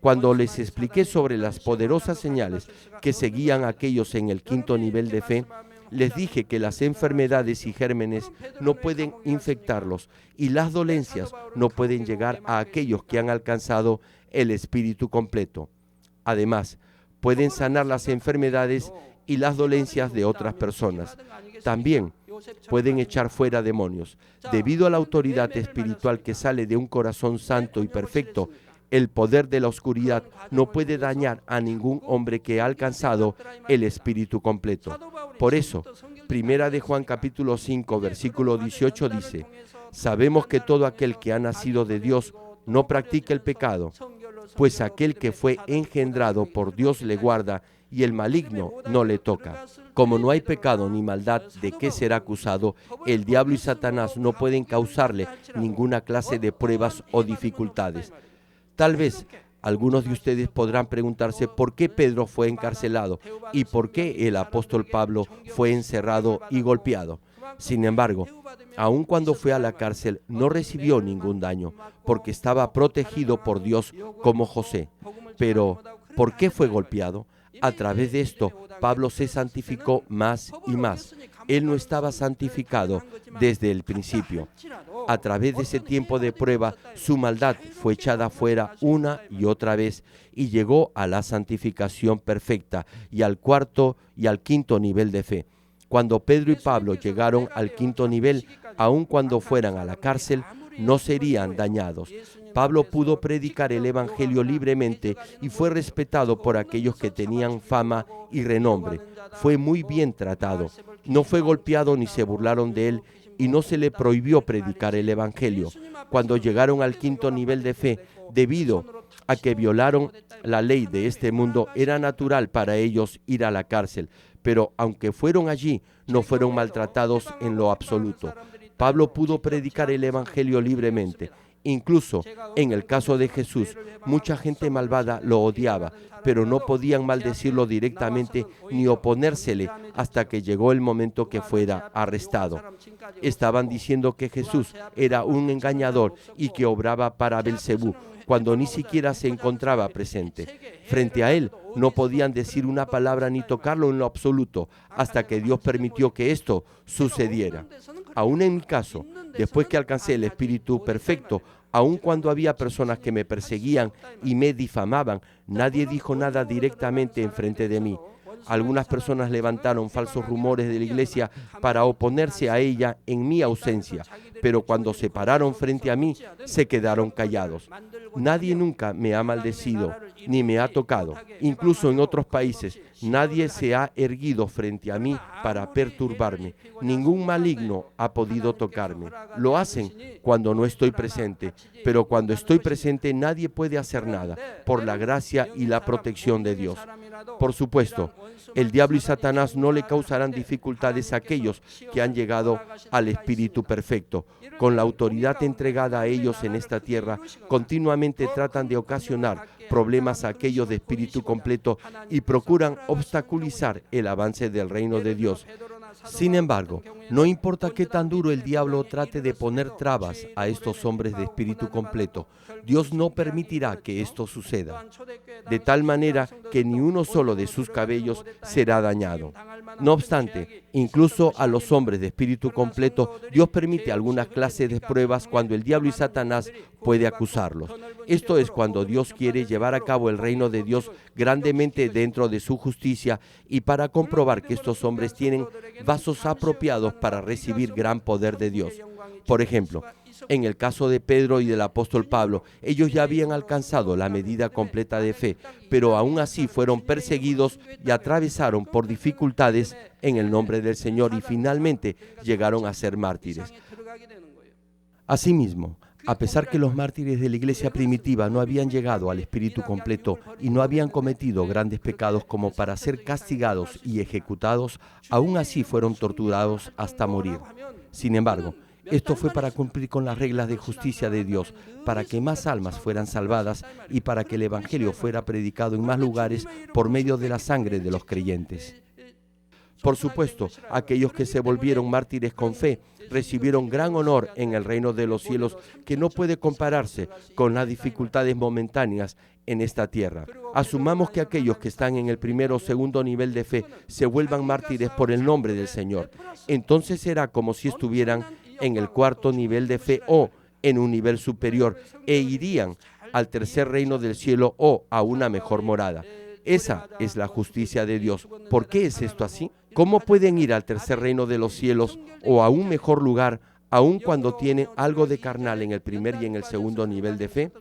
Cuando les expliqué sobre las poderosas señales que seguían a aquellos en el quinto nivel de fe, les dije que las enfermedades y gérmenes no pueden infectarlos y las dolencias no pueden llegar a aquellos que han alcanzado el espíritu completo. Además, pueden sanar las enfermedades y las dolencias de otras personas. También pueden echar fuera demonios. Debido a la autoridad espiritual que sale de un corazón santo y perfecto, el poder de la oscuridad no puede dañar a ningún hombre que ha alcanzado el espíritu completo. Por eso, Primera de Juan capítulo 5, versículo 18 dice: sabemos que todo aquel que ha nacido de Dios no practica el pecado, pues aquel que fue engendrado por Dios le guarda y el maligno no le toca. Como no hay pecado ni maldad de qué será acusado, el diablo y Satanás no pueden causarle ninguna clase de pruebas o dificultades. Tal vez algunos de ustedes podrán preguntarse por qué Pedro fue encarcelado y por qué el apóstol Pablo fue encerrado y golpeado. Sin embargo, aun cuando fue a la cárcel, no recibió ningún daño, porque estaba protegido por Dios como José. Pero, ¿por qué fue golpeado? A través de esto, Pablo se santificó más y más. Él no estaba santificado desde el principio. A través de ese tiempo de prueba, su maldad fue echada fuera una y otra vez y llegó a la santificación perfecta y al cuarto y al quinto nivel de fe. Cuando Pedro y Pablo llegaron al quinto nivel, aun cuando fueran a la cárcel, no serían dañados. Pablo pudo predicar el evangelio libremente y fue respetado por aquellos que tenían fama y renombre. Fue muy bien tratado. No fue golpeado ni se burlaron de él y no se le prohibió predicar el evangelio. Cuando llegaron al quinto nivel de fe, debido a que violaron la ley de este mundo, era natural para ellos ir a la cárcel. Pero aunque fueron allí, no fueron maltratados en lo absoluto. Pablo pudo predicar el evangelio libremente. Incluso en el caso de Jesús, mucha gente malvada lo odiaba, pero no podían maldecirlo directamente ni oponérsele hasta que llegó el momento que fuera arrestado. Estaban diciendo que Jesús era un engañador y que obraba para Belcebú, cuando ni siquiera se encontraba presente. Frente a él no podían decir una palabra ni tocarlo en lo absoluto, hasta que Dios permitió que esto sucediera. Aún en mi caso, después que alcancé el Espíritu perfecto, aun cuando había personas que me perseguían y me difamaban, nadie dijo nada directamente enfrente de mí. Algunas personas levantaron falsos rumores de la iglesia para oponerse a ella en mi ausencia, pero cuando se pararon frente a mí, se quedaron callados. Nadie nunca me ha maldecido ni me ha tocado. Incluso en otros países, nadie se ha erguido frente a mí para perturbarme. Ningún maligno ha podido tocarme. Lo hacen cuando no estoy presente, pero cuando estoy presente nadie puede hacer nada, por la gracia y la protección de Dios. Por supuesto, el diablo y Satanás no le causarán dificultades a aquellos que han llegado al Espíritu perfecto. Con la autoridad entregada a ellos en esta tierra, continuamente tratan de ocasionar problemas a aquellos de espíritu completo y procuran obstaculizar el avance del reino de Dios. Sin embargo, no importa qué tan duro el diablo trate de poner trabas a estos hombres de espíritu completo, Dios no permitirá que esto suceda, de tal manera que ni uno solo de sus cabellos será dañado. No obstante, incluso a los hombres de espíritu completo, Dios permite algunas clases de pruebas cuando el diablo y Satanás puede acusarlos. Esto es cuando Dios quiere llevar a cabo el reino de Dios grandemente dentro de su justicia y para comprobar que estos hombres tienen vasos apropiados para recibir gran poder de Dios. Por ejemplo, en el caso de Pedro y del apóstol Pablo, ellos ya habían alcanzado la medida completa de fe, pero aún así fueron perseguidos y atravesaron por dificultades en el nombre del Señor y finalmente llegaron a ser mártires. Asimismo, a pesar que los mártires de la iglesia primitiva no habían llegado al espíritu completo y no habían cometido grandes pecados como para ser castigados y ejecutados, aún así fueron torturados hasta morir. Sin embargo, esto fue para cumplir con las reglas de justicia de Dios, para que más almas fueran salvadas y para que el evangelio fuera predicado en más lugares por medio de la sangre de los creyentes. Por supuesto, aquellos que se volvieron mártires con fe recibieron gran honor en el reino de los cielos que no puede compararse con las dificultades momentáneas en esta tierra. Asumamos que aquellos que están en el primer o segundo nivel de fe se vuelvan mártires por el nombre del Señor. Entonces será como si estuvieran en el cuarto nivel de fe o en un nivel superior e irían al tercer reino del cielo o a una mejor morada. Esa es la justicia de Dios. ¿Por qué es esto así? ¿Cómo pueden ir al tercer reino de los cielos o a un mejor lugar, aun cuando tienen algo de carnal en el primer y en el segundo nivel de fe?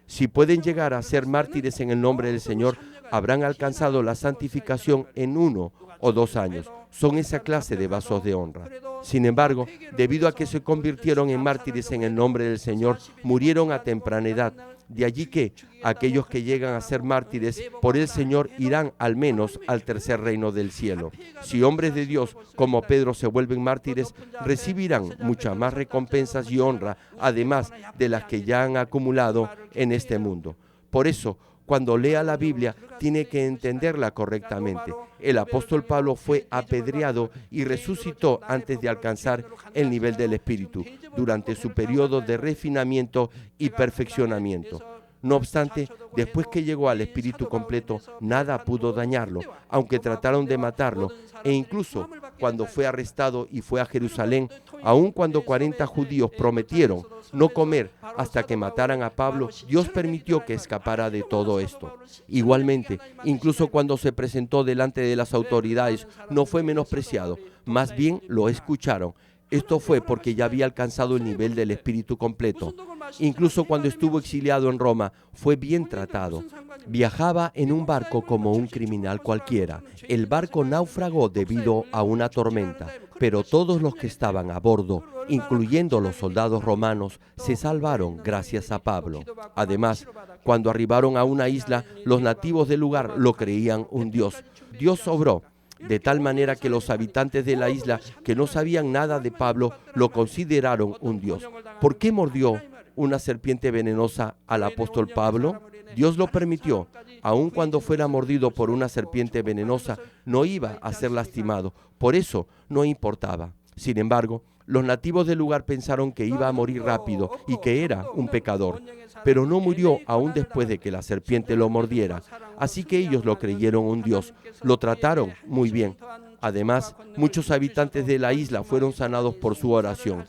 Si pueden llegar a ser mártires en el nombre del Señor, habrán alcanzado la santificación en 1 o 2 años. Son esa clase de vasos de honra. Sin embargo, debido a que se convirtieron en mártires en el nombre del Señor, murieron a temprana edad. De allí que aquellos que llegan a ser mártires por el Señor irán al menos al tercer reino del cielo. Si hombres de Dios como Pedro se vuelven mártires, recibirán muchas más recompensas y honra, además de las que ya han acumulado en este mundo. Por eso, cuando lea la Biblia, tiene que entenderla correctamente. El apóstol Pablo fue apedreado y resucitó antes de alcanzar el nivel del Espíritu, durante su periodo de refinamiento y perfeccionamiento. No obstante, después que llegó al Espíritu completo, nada pudo dañarlo, aunque trataron de matarlo, e incluso cuando fue arrestado y fue a Jerusalén, aun cuando 40 judíos prometieron no comer hasta que mataran a Pablo, Dios permitió que escapara de todo esto. Igualmente, incluso cuando se presentó delante de las autoridades, no fue menospreciado, más bien lo escucharon. Esto fue porque ya había alcanzado el nivel del Espíritu completo. Incluso cuando estuvo exiliado en Roma, fue bien tratado. Viajaba en un barco como un criminal cualquiera. El barco naufragó debido a una tormenta, pero todos los que estaban a bordo, incluyendo los soldados romanos, se salvaron gracias a Pablo. Además, cuando arribaron a una isla, los nativos del lugar lo creían un dios. Dios obró de tal manera que los habitantes de la isla, que no sabían nada de Pablo, lo consideraron un dios. ¿Por qué mordió una serpiente venenosa al apóstol Pablo? Dios lo permitió. Aun cuando fuera mordido por una serpiente venenosa, no iba a ser lastimado. Por eso no importaba. Sin embargo, los nativos del lugar pensaron que iba a morir rápido y que era un pecador, pero no murió aún después de que la serpiente lo mordiera. Así que ellos lo creyeron un dios, lo trataron muy bien. Además, muchos habitantes de la isla fueron sanados por su oración.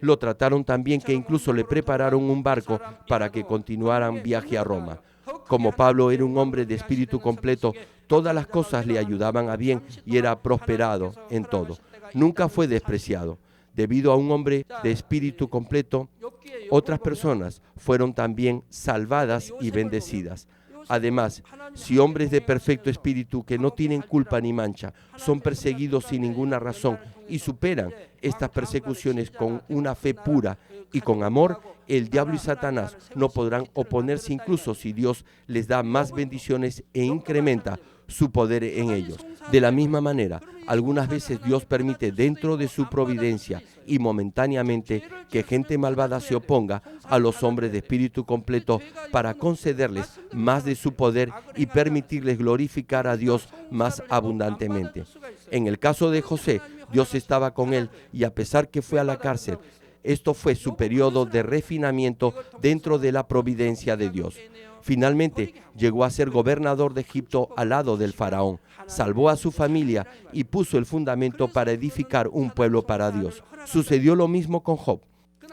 Lo trataron tan bien que incluso le prepararon un barco para que continuaran viaje a Roma. Como Pablo era un hombre de espíritu completo, todas las cosas le ayudaban a bien y era prosperado en todo. Nunca fue despreciado. Debido a un hombre de espíritu completo, otras personas fueron también salvadas y bendecidas. Además, si hombres de perfecto espíritu que no tienen culpa ni mancha son perseguidos sin ninguna razón y superan estas persecuciones con una fe pura y con amor, el diablo y Satanás no podrán oponerse incluso si Dios les da más bendiciones e incrementa su poder en ellos. De la misma manera, algunas veces Dios permite dentro de su providencia y momentáneamente que gente malvada se oponga a los hombres de espíritu completo para concederles más de su poder y permitirles glorificar a Dios más abundantemente. En el caso de José, Dios estaba con él y a pesar que fue a la cárcel, esto fue su periodo de refinamiento dentro de la providencia de Dios. Finalmente, llegó a ser gobernador de Egipto al lado del faraón, salvó a su familia y puso el fundamento para edificar un pueblo para Dios. Sucedió lo mismo con Job.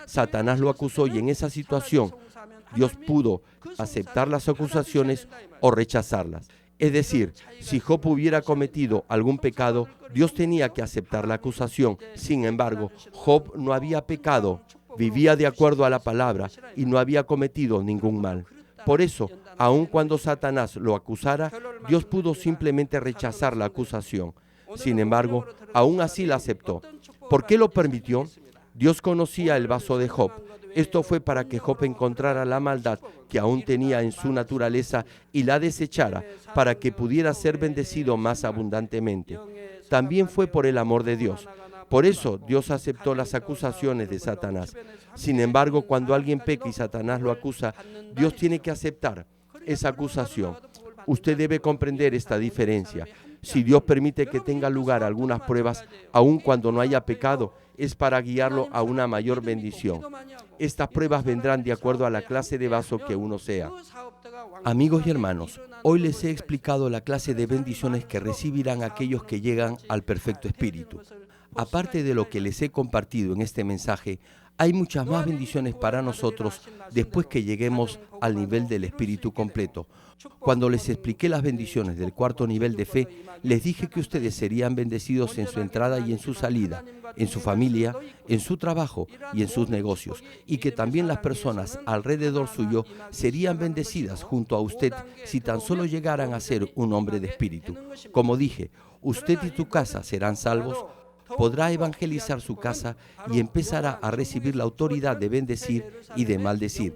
Satanás lo acusó y en esa situación Dios pudo aceptar las acusaciones o rechazarlas. Es decir, si Job hubiera cometido algún pecado, Dios tenía que aceptar la acusación. Sin embargo, Job no había pecado, vivía de acuerdo a la palabra y no había cometido ningún mal. Por eso, aun cuando Satanás lo acusara, Dios pudo simplemente rechazar la acusación. Sin embargo, aún así la aceptó. ¿Por qué lo permitió? Dios conocía el vaso de Job. Esto fue para que Job encontrara la maldad que aún tenía en su naturaleza y la desechara para que pudiera ser bendecido más abundantemente. También fue por el amor de Dios. Por eso Dios aceptó las acusaciones de Satanás. Sin embargo, cuando alguien peca y Satanás lo acusa, Dios tiene que aceptar esa acusación. Usted debe comprender esta diferencia. Si Dios permite que tenga lugar algunas pruebas, aun cuando no haya pecado, es para guiarlo a una mayor bendición. Estas pruebas vendrán de acuerdo a la clase de vaso que uno sea. Amigos y hermanos, hoy les he explicado la clase de bendiciones que recibirán aquellos que llegan al perfecto espíritu. Aparte de lo que les he compartido en este mensaje, hay muchas más bendiciones para nosotros después que lleguemos al nivel del espíritu completo. Cuando les expliqué las bendiciones del cuarto nivel de fe, les dije que ustedes serían bendecidos en su entrada y en su salida, en su familia, en su trabajo y en sus negocios, y que también las personas alrededor suyo serían bendecidas junto a usted si tan solo llegaran a ser un hombre de espíritu. Como dije, usted y tu casa serán salvos, podrá evangelizar su casa y empezará a recibir la autoridad de bendecir y de maldecir.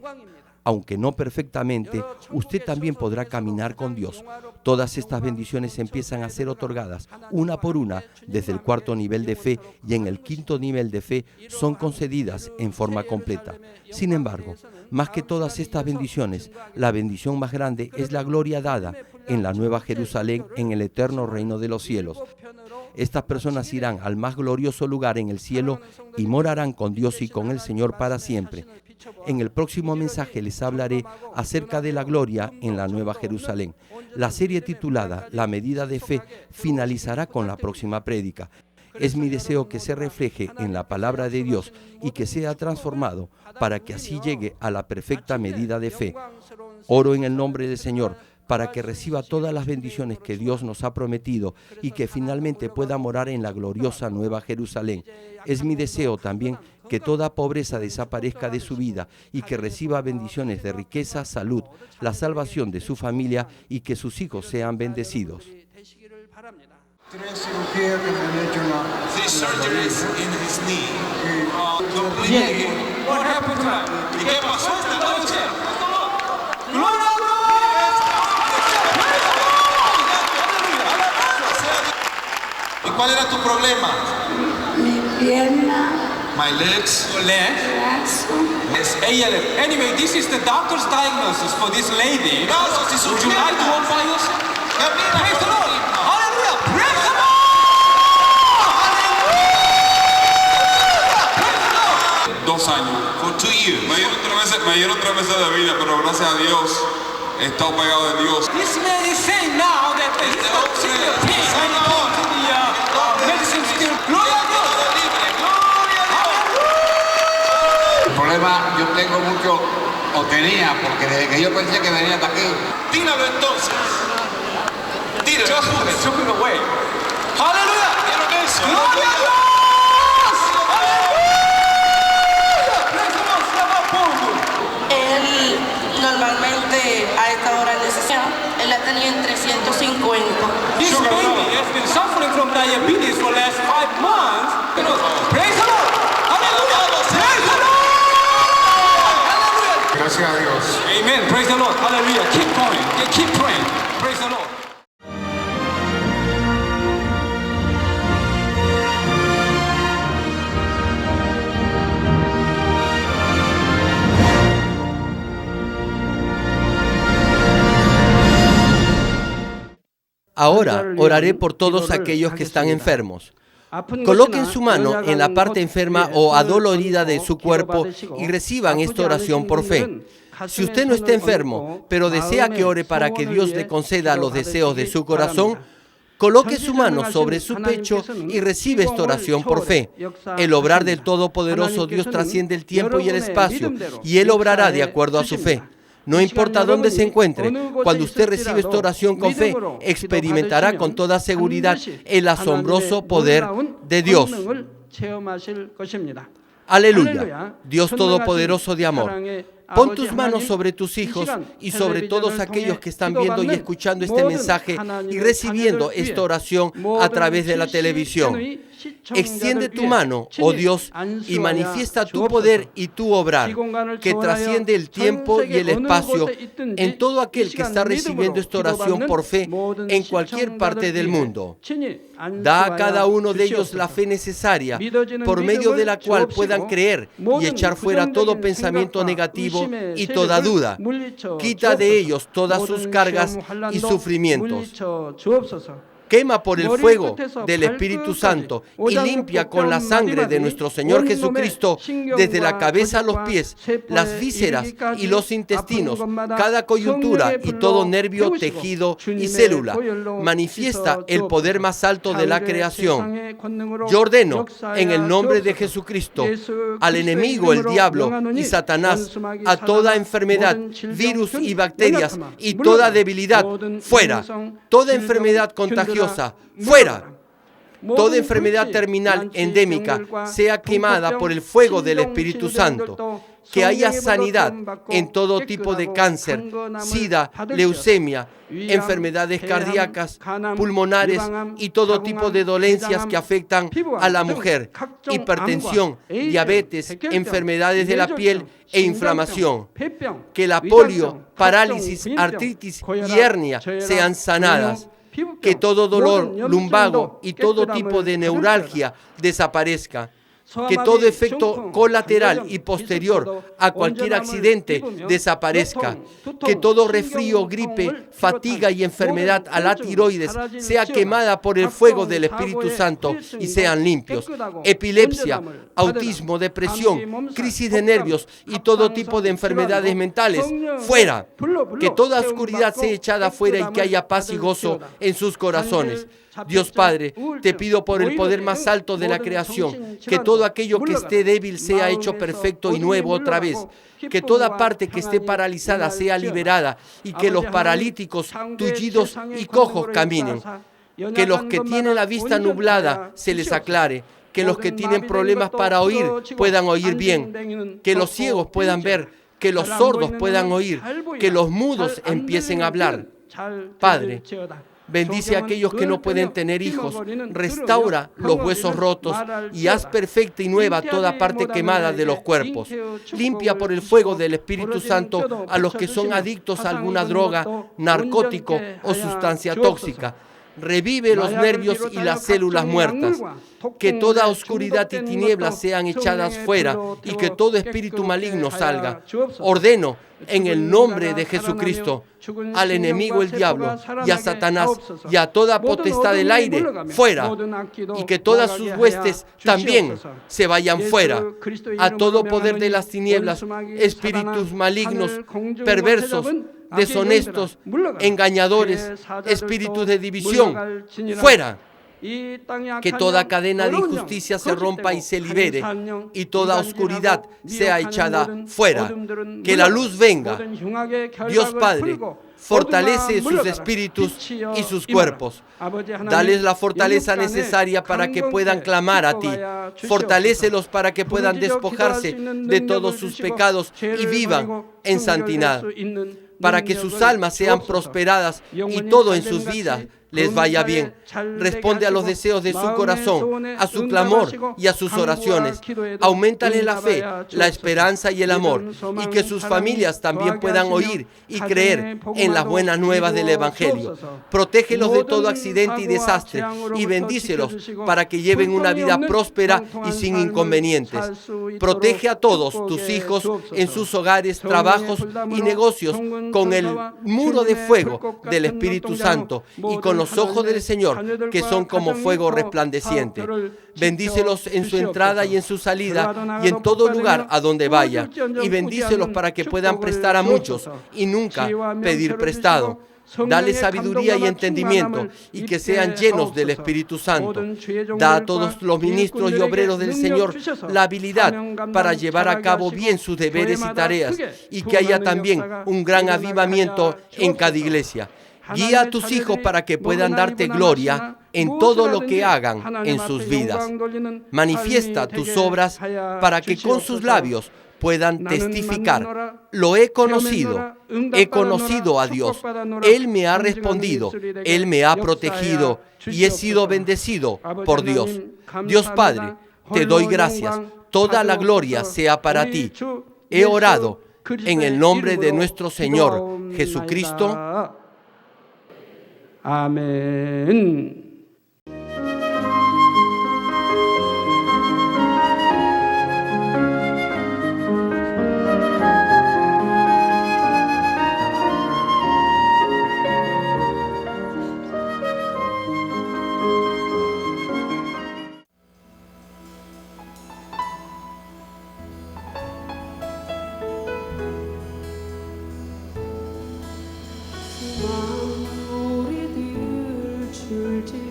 Aunque no perfectamente, usted también podrá caminar con Dios. Todas estas bendiciones empiezan a ser otorgadas una por una desde el cuarto nivel de fe y en el quinto nivel de fe son concedidas en forma completa. Sin embargo, más que todas estas bendiciones, la bendición más grande es la gloria dada en la Nueva Jerusalén en el eterno reino de los cielos. Estas personas irán al más glorioso lugar en el cielo y morarán con Dios y con el Señor para siempre. En el próximo mensaje les hablaré acerca de la gloria en la Nueva Jerusalén. La serie titulada La medida de fe finalizará con la próxima prédica. Es mi deseo que se refleje en la palabra de Dios y que sea transformado para que así llegue a la perfecta medida de fe. Oro en el nombre del Señor para que reciba todas las bendiciones que Dios nos ha prometido y que finalmente pueda morar en la gloriosa Nueva Jerusalén. Es mi deseo también que toda pobreza desaparezca de su vida y que reciba bendiciones de riqueza, salud, la salvación de su familia y que sus hijos sean bendecidos. Three surgeries in his knee. Completely. What happened to him? ¿Y qué pasó esta noche? ¿Y cuál era tu problema? Mi pierna, My legs. Your leg? brazo. Yes, ALS. Anyway, this is the doctor's diagnosis for this lady. Caso, si Would you like to supiera. walk by yourself? Camina Praise the por Lord. ti mismo. Hallelujah. Praise the Lord. Hallelujah. 2 años. For 2 years. Me dieron 3 meses de vida, pero gracias a Dios he estado pegado de Dios. This man is saying now that he's not seeing the pain. And he goes to the medicine still. Gloria a Dios. El problema yo tengo mucho, o tenía, porque desde que yo pensé que venía hasta aquí, Tíralo entonces. Tíralo. Just took it away. Hallelujah. Tíralo eso. Gloria a Dios. Hallelujah. Praise the Lord. Slava Bogu. Él normalmente a esta hora necesita, él la tenía en 350. This baby has been suffering from diabetes for the last 5 months. Praise the Lord. Hallelujah. Praise the Lord. Hallelujah. gracias a Dios. Amen. Praise the Lord. Hallelujah. Keep going. Keep praying. Praise the Lord. Ahora oraré por todos aquellos que están enfermos. Coloquen su mano en la parte enferma o adolorida de su cuerpo y reciban esta oración por fe. Si usted no está enfermo, pero desea que ore para que Dios le conceda los deseos de su corazón, coloque su mano sobre su pecho y recibe esta oración por fe. El obrar del Todopoderoso Dios trasciende el tiempo y el espacio, y Él obrará de acuerdo a su fe. No importa dónde se encuentre, cuando usted recibe esta oración con fe, experimentará con toda seguridad el asombroso poder de Dios. Aleluya, Dios Todopoderoso de amor. Pon tus manos sobre tus hijos y sobre todos aquellos que están viendo y escuchando este mensaje y recibiendo esta oración a través de la televisión. Extiende tu mano, oh Dios, y manifiesta tu poder y tu obrar, que trasciende el tiempo y el espacio en todo aquel que está recibiendo esta oración por fe en cualquier parte del mundo. Da a cada uno de ellos la fe necesaria, por medio de la cual puedan creer y echar fuera todo pensamiento negativo y toda duda. Quita de ellos todas sus cargas y sufrimientos. Quema por el fuego del Espíritu Santo y limpia con la sangre de nuestro Señor Jesucristo desde la cabeza a los pies, las vísceras y los intestinos, cada coyuntura y todo nervio, tejido y célula. Manifiesta el poder más alto de la creación. Yo ordeno en el nombre de Jesucristo al enemigo, el diablo y Satanás, a toda enfermedad, virus y bacterias y toda debilidad, fuera. Toda enfermedad contagiosa, fuera. Toda enfermedad terminal endémica sea quemada por el fuego del Espíritu Santo. que haya sanidad en todo tipo de cáncer, sida, leucemia, enfermedades cardíacas, pulmonares y todo tipo de dolencias que afectan a la mujer, hipertensión, diabetes, enfermedades de la piel e inflamación. Que la polio, parálisis, artritis y hernia sean sanadas. Que todo dolor lumbago y todo tipo de neuralgia desaparezca. Que todo efecto colateral y posterior a cualquier accidente desaparezca. Que todo resfrío, gripe, fatiga y enfermedad a la tiroides sea quemada por el fuego del Espíritu Santo y sean limpios. Epilepsia, autismo, depresión, crisis de nervios y todo tipo de enfermedades mentales, fuera. Que toda oscuridad sea echada fuera y que haya paz y gozo en sus corazones. Dios Padre, te pido por el poder más alto de la creación, que todo aquello que esté débil sea hecho perfecto y nuevo otra vez, que toda parte que esté paralizada sea liberada y que los paralíticos, tullidos y cojos caminen, que los que tienen la vista nublada se les aclare, que los que tienen problemas para oír puedan oír bien, que los ciegos puedan ver, que los sordos puedan oír, que los mudos empiecen a hablar. Padre, bendice a aquellos que no pueden tener hijos, restaura los huesos rotos y haz perfecta y nueva toda parte quemada de los cuerpos. Limpia por el fuego del Espíritu Santo a los que son adictos a alguna droga, narcótico o sustancia tóxica. Revive los nervios y las células muertas. Que toda oscuridad y tinieblas sean echadas fuera y que todo espíritu maligno salga. Ordeno en el nombre de Jesucristo al enemigo el diablo y a Satanás y a toda potestad del aire fuera, y que todas sus huestes también se vayan fuera. A todo poder de las tinieblas, espíritus malignos, perversos, deshonestos, engañadores, espíritus de división, fuera. Que toda cadena de injusticia se rompa y se libere, y toda oscuridad sea echada fuera. Que la luz venga. Dios Padre, fortalece sus espíritus y sus cuerpos. Dales la fortaleza necesaria para que puedan clamar a ti. Fortalécelos para que puedan despojarse de todos sus pecados y vivan en santidad. Para que sus almas sean prosperadas y todo en sus vidas les vaya bien. Responde a los deseos de su corazón, a su clamor y a sus oraciones. Auméntale la fe, la esperanza y el amor, y que sus familias también puedan oír y creer en las buenas nuevas del Evangelio. Protégelos de todo accidente y desastre y bendícelos para que lleven una vida próspera y sin inconvenientes. Protege a todos tus hijos en sus hogares, trabajos y negocios con el muro de fuego del Espíritu Santo y con los ojos del Señor, que son como fuego resplandeciente. Bendícelos en su entrada y en su salida y en todo lugar a donde vaya, y bendícelos para que puedan prestar a muchos y nunca pedir prestado. Dale sabiduría y entendimiento y que sean llenos del Espíritu Santo. Da a todos los ministros y obreros del Señor la habilidad para llevar a cabo bien sus deberes y tareas, y que haya también un gran avivamiento en cada iglesia. Guía a tus hijos para que puedan darte gloria en todo lo que hagan en sus vidas. Manifiesta tus obras para que con sus labios puedan testificar: lo he conocido a Dios, Él me ha respondido, Él me ha protegido y he sido bendecido por Dios. Dios Padre, te doy gracias, toda la gloria sea para ti. He orado en el nombre de nuestro Señor Jesucristo. Amén. 우리들 줄지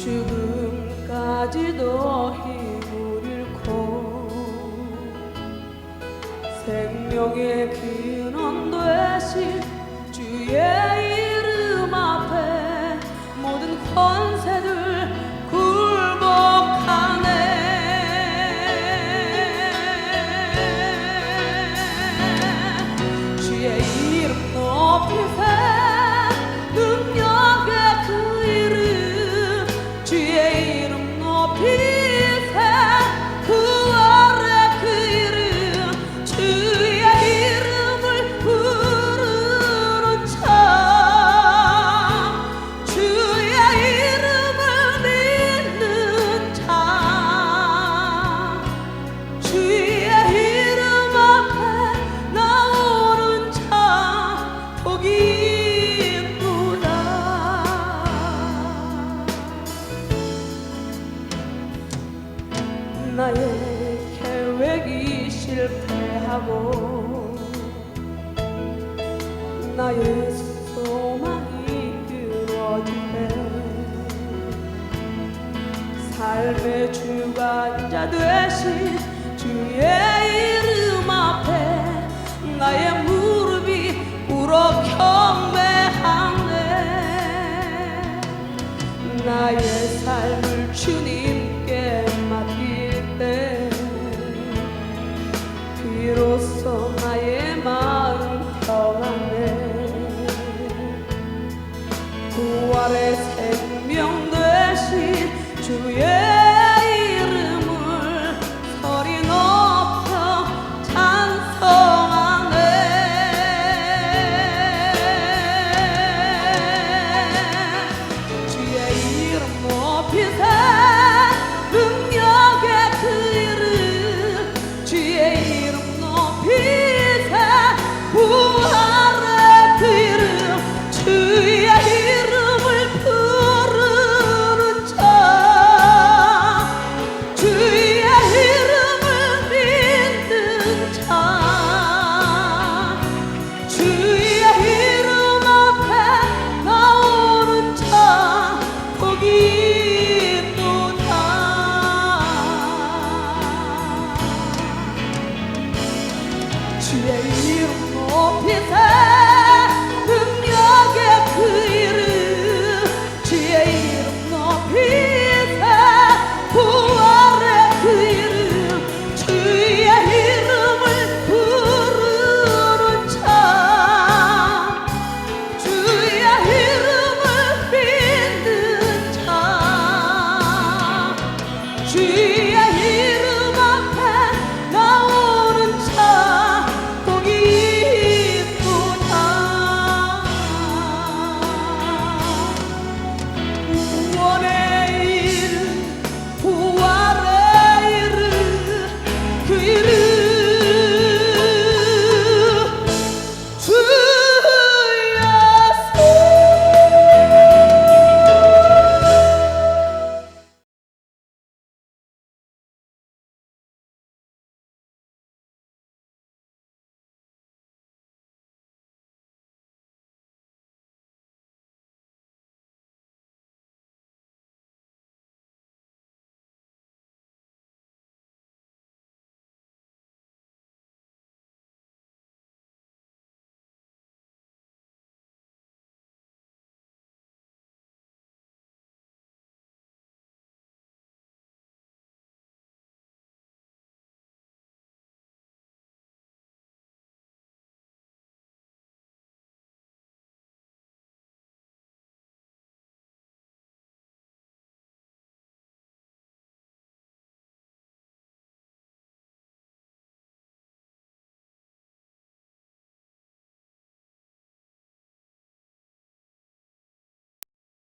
죽음까지도 힘을 잃고 생명의 근원 되신 주의 이름 앞에 모든 권세들 굴복하네. 주의 이름 높이세 능력의 그 이름 주의 이름 높이세 구원의 그 이름 주의 이름을 부르는 자 주의 이름을 믿는 자 주의 이름 앞에 나오는 자 복이 있구나. 나의 계획이 실패하고 나의 소망이 끊어질 때 삶의 주관자 되신 주의 이름 앞에 나의 무릎이 꿇어 경배하네. 나의 삶을 주님께 맡길 때 비로소 나의 마음 평안해. 부활의 생명 되신 주의